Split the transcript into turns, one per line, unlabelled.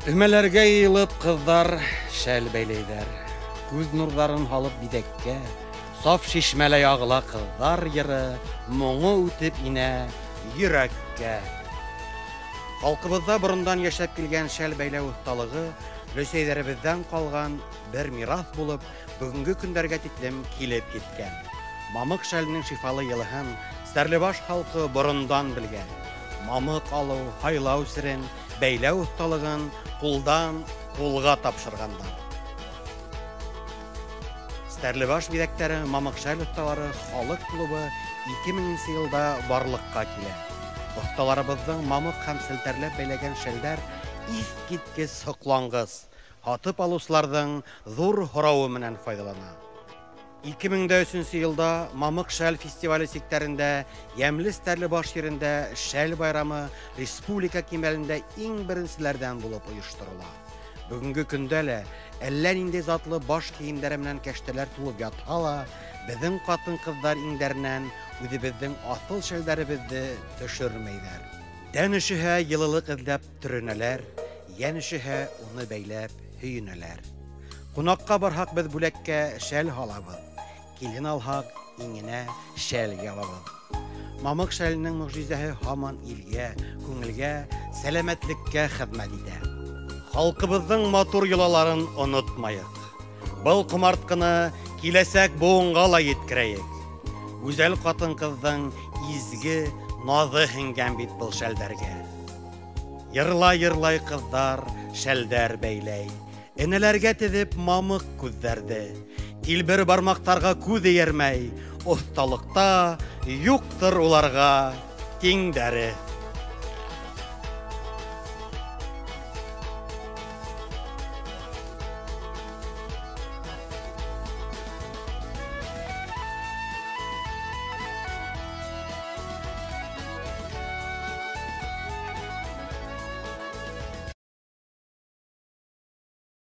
Өмәләргә йыйылып кыздар шәл бәйләйҙәр. Күҙ нурҙарын һалып биҙәккә, саф шишмәлә яғыла кыздар йыры, моңо үтеп инә йөрәккә. Халҡыбыҙҙа борондан йәшәп килгән шәл бәйләү оҫталығы өләсәйҙәребеҙҙән ҡалған бер мираҫ булып, бөгөнгө көндәргә тиклем килеп еткән. Мамыҡ шәленең шифалы йылыһын Стәрлебаш халҡы борондан белгән. Мамыҡ алыу, һайлау серен, бәйләү оҫталығын ҡулдан ҡулға тапшырғандар. Стәрлебаш биҙәктәре Мамыҡ шәл оҫталары халыҡ клубы 2000 йылда барлыҡҡа килә. Оҫталарыбыҙҙың мамыҡ һәм селтәрләп бәйләгән шәлдәр иҫ киткес һоҡланғыс, һатып алыусыларҙың ҙур һорауы менән файҙалана. 2003 йылда Мамыҡ шәл фестивале сиктәрендә Йәмле Стәрлебаш ерендә шәл байрамы республика кимәлендә иң беренселәрҙән булып ойошторола. Бөгөнгө көндә лә әллә ниндәй затлы баш кейемдәре менән кәштәләр тулып ятһа ла, беҙҙең ҡатын-ҡыҙҙар иңдәренән үҙебеҙҙең аҫыл шәлдәребеҙҙе төшөрмәйҙәр. Тән өшөһә, йылылыҡ эҙләп төрөнәләр, йән өшөһә, уны бәйләп һөйөнәләр. Ҡунаҡҡа барһаҡ беҙ бүләккә шәл һалабыҙ, килен алһаҡ иңенә шәл ябабыҙ. Мамыҡ шәленең мөғжизәһе һаман илгә, күңелгә, сәләмәтлеккә хеҙмәт итә. Халҡыбыҙҙың матур йолаларын онотмайыҡ. Был ҡомартҡыны киләсәк быуынға ла еткерәйек. Гүзәл ҡатын-ҡыҙҙың изге, наҙы һеңгән бит был шәлдәргә. Йырлай-йырлай ҡыҙҙар шәлдәр бәйләй, энәләргә теҙеп мамыҡ күҙҙәрҙе. Тилбер бармаҡтарға күҙ эйәрмәй, оҫталыҡта юҡтыр уларға тиңдәре.